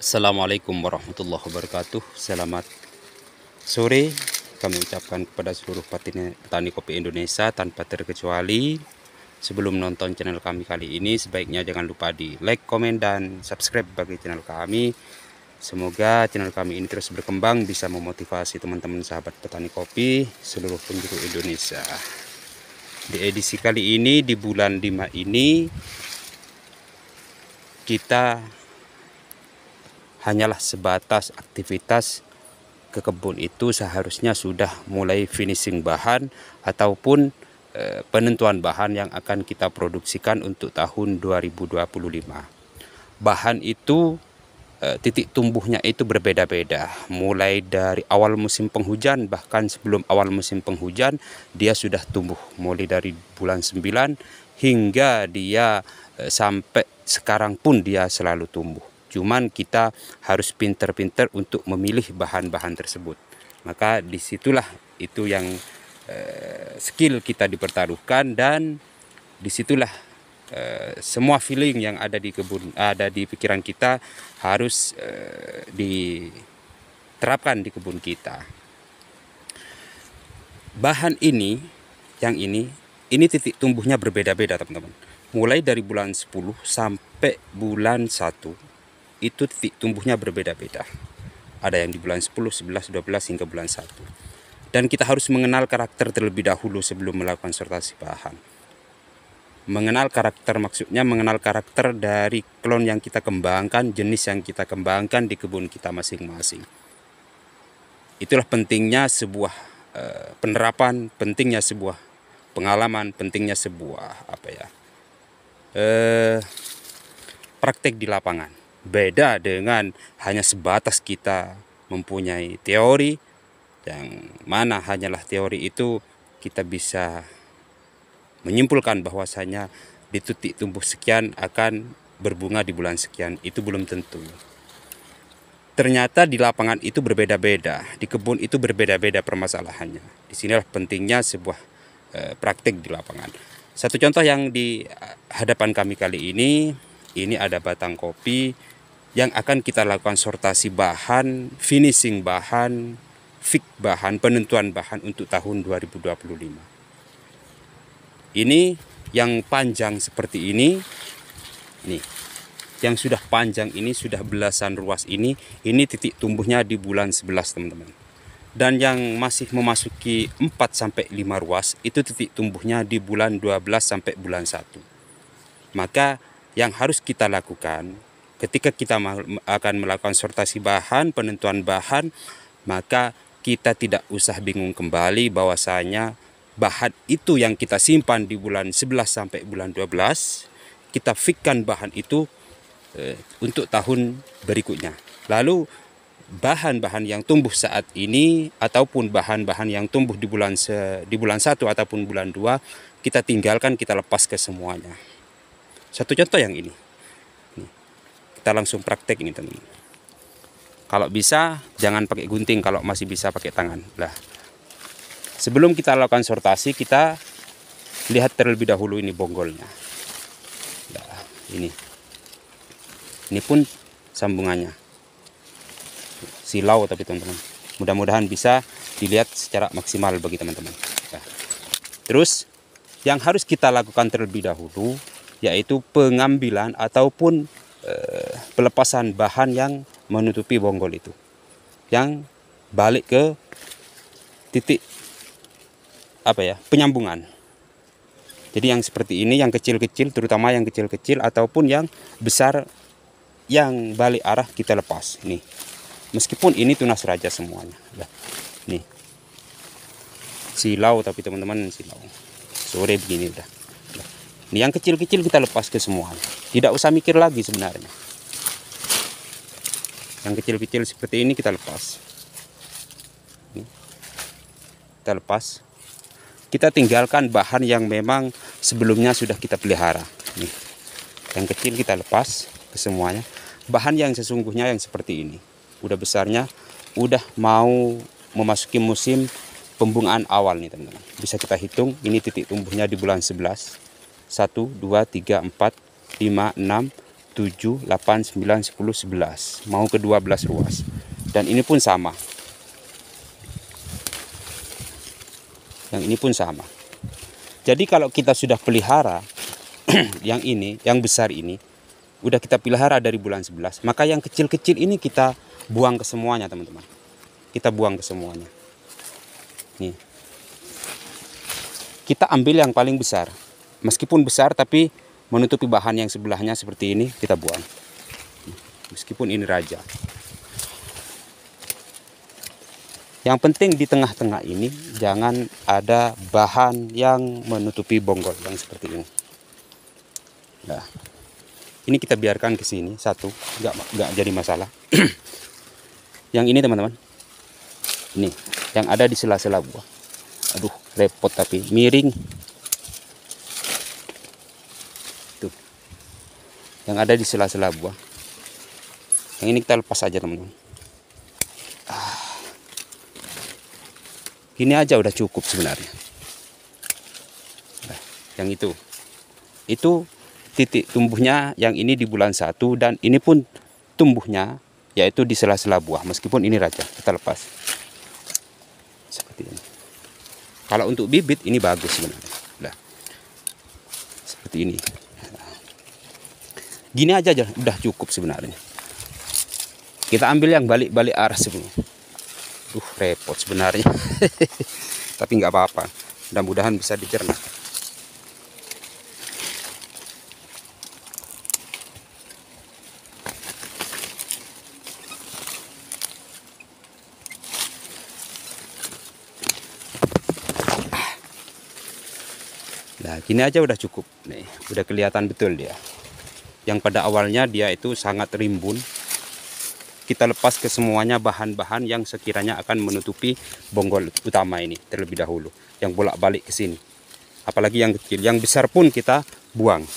Assalamualaikum warahmatullahi wabarakatuh. Selamat sore kami ucapkan kepada seluruh petani kopi Indonesia tanpa terkecuali. Sebelum nonton channel kami kali ini, sebaiknya jangan lupa di like, komen, dan subscribe bagi channel kami. Semoga channel kami ini terus berkembang, bisa memotivasi teman-teman sahabat petani kopi seluruh penjuru Indonesia. Di edisi kali ini, di bulan 5 ini, kita hanyalah sebatas aktivitas ke kebun itu seharusnya sudah mulai finishing bahan ataupun penentuan bahan yang akan kita produksikan untuk tahun 2025. Bahan itu titik tumbuhnya itu berbeda-beda, mulai dari awal musim penghujan, bahkan sebelum awal musim penghujan dia sudah tumbuh, mulai dari bulan 9 hingga dia sampai sekarang pun dia selalu tumbuh. Cuman kita harus pinter-pinter untuk memilih bahan-bahan tersebut. Maka disitulah itu yang skill kita dipertaruhkan, dan disitulah semua feeling yang ada di kebun, ada di pikiran kita harus diterapkan di kebun kita. Bahan ini, yang ini titik tumbuhnya berbeda-beda teman-teman. Mulai dari bulan 10 sampai bulan 1 itu titik tumbuhnya berbeda-beda. Ada yang di bulan 10, 11, 12 hingga bulan 1. Dan kita harus mengenal karakter terlebih dahulu sebelum melakukan sortasi bahan. Mengenal karakter maksudnya mengenal karakter dari klon yang kita kembangkan, jenis yang kita kembangkan di kebun kita masing-masing. Itulah pentingnya sebuah penerapan, pentingnya sebuah pengalaman, pentingnya sebuah praktek di lapangan. Beda dengan hanya sebatas kita mempunyai teori, yang mana hanyalah teori itu kita bisa menyimpulkan bahwasanya di titik tumbuh sekian akan berbunga di bulan sekian. Itu belum tentu. Ternyata di lapangan itu berbeda-beda, di kebun itu berbeda-beda permasalahannya. Disinilah pentingnya sebuah praktek di lapangan. Satu contoh yang di hadapan kami kali ini ada batang kopi yang akan kita lakukan sortasi bahan, finishing bahan, fix bahan, penentuan bahan untuk tahun 2025. Ini yang panjang seperti ini, nih, yang sudah panjang ini, sudah belasan ruas ini titik tumbuhnya di bulan 11 teman-teman. Dan yang masih memasuki 4-5 ruas itu titik tumbuhnya di bulan 12 sampai bulan 1. Maka yang harus kita lakukan ketika kita akan melakukan sortasi bahan, penentuan bahan, maka kita tidak usah bingung kembali bahwasanya bahan itu yang kita simpan di bulan 11 sampai bulan 12, kita fikkan bahan itu untuk tahun berikutnya. Lalu bahan-bahan yang tumbuh saat ini ataupun bahan-bahan yang tumbuh di bulan 1 ataupun bulan 2, kita tinggalkan, kita lepas ke semuanya. Satu contoh yang ini. Kita langsung praktek ini teman-teman. Kalau bisa jangan pakai gunting, kalau masih bisa pakai tangan. Lah, sebelum kita lakukan sortasi, kita lihat terlebih dahulu ini bonggolnya. Nah, ini pun sambungannya silau, tapi teman-teman, mudah-mudahan bisa dilihat secara maksimal bagi teman-teman. Nah, terus yang harus kita lakukan terlebih dahulu yaitu pengambilan ataupun pelepasan bahan yang menutupi bonggol itu, yang balik ke titik penyambungan. Jadi yang seperti ini, yang kecil-kecil, terutama yang kecil-kecil ataupun yang besar, yang balik arah kita lepas. Nih, meskipun ini tunas raja semuanya. Nah, nih silau, tapi teman-teman silau sore begini udah. Ini yang kecil-kecil kita lepas ke semua. Tidak usah mikir lagi sebenarnya. Yang kecil-kecil seperti ini kita lepas. Kita lepas. Kita tinggalkan bahan yang memang sebelumnya sudah kita pelihara. Nih, yang kecil kita lepas ke semuanya. Bahan yang sesungguhnya yang seperti ini. Udah besarnya, udah mau memasuki musim pembungaan awal nih teman-teman. Bisa kita hitung, ini titik tumbuhnya di bulan 11. 1, 2, 3, 4, 5, 6, 7, 8, 9, 10, 11. Mau ke 12 ruas. Dan ini pun sama. Yang ini pun sama. Jadi kalau kita sudah pelihara yang ini, yang besar ini, udah kita pelihara dari bulan 11, maka yang kecil-kecil ini kita buang ke semuanya, teman-teman. Kita buang ke semuanya. Nih. Kita ambil yang paling besar. Meskipun besar tapi menutupi bahan yang sebelahnya seperti ini, kita buang. Meskipun ini raja. Yang penting di tengah-tengah ini jangan ada bahan yang menutupi bonggol yang seperti ini. Nah, ini kita biarkan ke sini satu, nggak jadi masalah. Yang ini teman-teman, ini yang ada di sela-sela buah. Aduh, repot tapi miring. Tuh, yang ada di sela-sela buah. Yang ini kita lepas aja teman-teman. Ini aja udah cukup sebenarnya. Nah, yang itu titik tumbuhnya yang ini di bulan 1 dan ini pun tumbuhnya yaitu di sela-sela buah. Meskipun ini raja, kita lepas seperti ini. Kalau untuk bibit ini bagus sebenarnya. Nah, seperti ini. Gini aja udah cukup sebenarnya. Kita ambil yang balik-balik arah sebenarnya. Repot sebenarnya. Tapi nggak apa-apa, mudah-mudahan bisa dicerna. Nah, gini aja udah cukup. Nih, udah kelihatan betul dia. Yang pada awalnya dia itu sangat rimbun. Kita lepas ke semuanya bahan-bahan yang sekiranya akan menutupi bonggol utama ini terlebih dahulu, yang bolak-balik ke sini. Apalagi yang kecil, yang besar pun kita buang.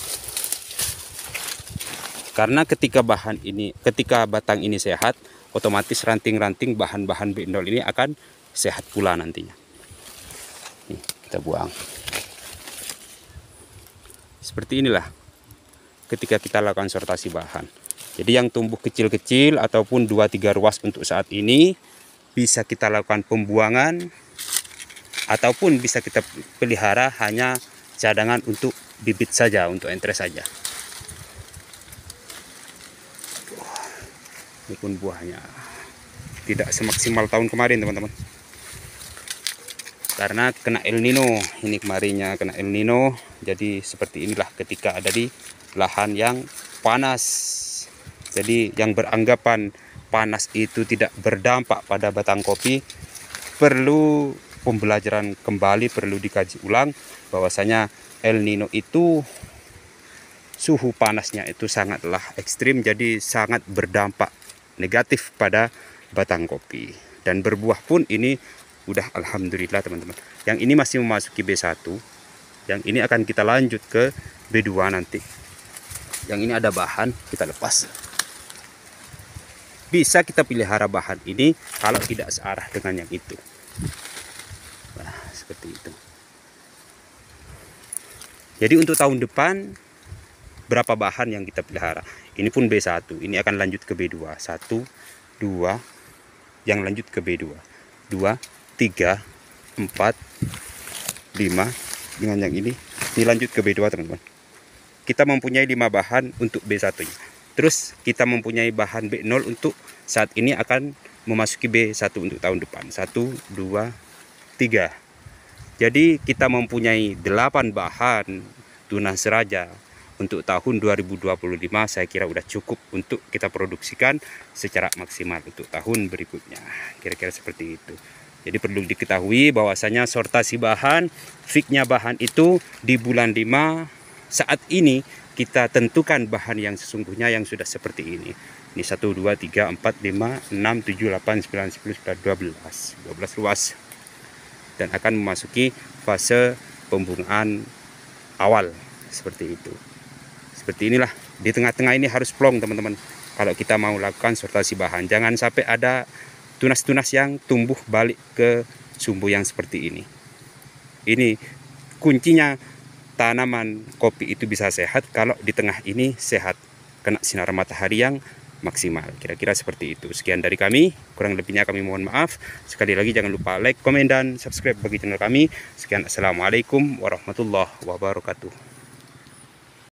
Karena ketika batang ini sehat, otomatis ranting-ranting bahan-bahan B0 ini akan sehat pula nantinya. Nih, kita buang. Seperti inilah ketika kita lakukan sortasi bahan. Jadi yang tumbuh kecil-kecil ataupun 2-3 ruas untuk saat ini bisa kita lakukan pembuangan ataupun bisa kita pelihara hanya cadangan untuk bibit saja, untuk entres saja. Ini pun buahnya tidak semaksimal tahun kemarin teman-teman. Karena kena El Nino, ini kemarinnya kena El Nino. Jadi seperti inilah ketika ada di lahan yang panas. Jadi yang beranggapan panas itu tidak berdampak pada batang kopi, perlu pembelajaran kembali, perlu dikaji ulang bahwasanya El Nino itu suhu panasnya itu sangatlah ekstrim, jadi sangat berdampak negatif pada batang kopi. Dan berbuah pun ini udah alhamdulillah teman-teman. Yang ini masih memasuki B1, yang ini akan kita lanjut ke B2 nanti. Yang ini ada bahan, kita lepas. Bisa kita pelihara bahan ini kalau tidak searah dengan yang itu. Nah, seperti itu. Jadi untuk tahun depan berapa bahan yang kita pelihara? Ini pun B1, ini akan lanjut ke B2. 1, 2, yang lanjut ke B2. 2, 3, 4, 5, dengan yang ini lanjut ke B2 teman-teman. Kita mempunyai 5 bahan untuk B1-nya. Terus kita mempunyai bahan B0 untuk saat ini akan memasuki B1 untuk tahun depan. 1, 2, 3. Jadi kita mempunyai 8 bahan tunas raja untuk tahun 2025. Saya kira udah cukup untuk kita produksikan secara maksimal untuk tahun berikutnya. Kira-kira seperti itu. Jadi perlu diketahui bahwasanya sortasi bahan, fixnya bahan itu di bulan 5 saat ini kita tentukan bahan yang sesungguhnya yang sudah seperti ini. Ini 1, 2, 3, 4, 5, 6, 7, 8, 9, 10, 11, 12 ruas. Dan akan memasuki fase pembungaan awal seperti itu. Seperti inilah, di tengah-tengah ini harus plong teman-teman. Kalau kita mau lakukan sortasi bahan, jangan sampai ada tunas-tunas yang tumbuh balik ke sumbu yang seperti ini. Ini kuncinya, tanaman kopi itu bisa sehat kalau di tengah ini sehat. kena sinar matahari yang maksimal. Kira-kira seperti itu. Sekian dari kami, kurang lebihnya kami mohon maaf. Sekali lagi jangan lupa like, komen, dan subscribe bagi channel kami. Sekian, assalamualaikum warahmatullahi wabarakatuh.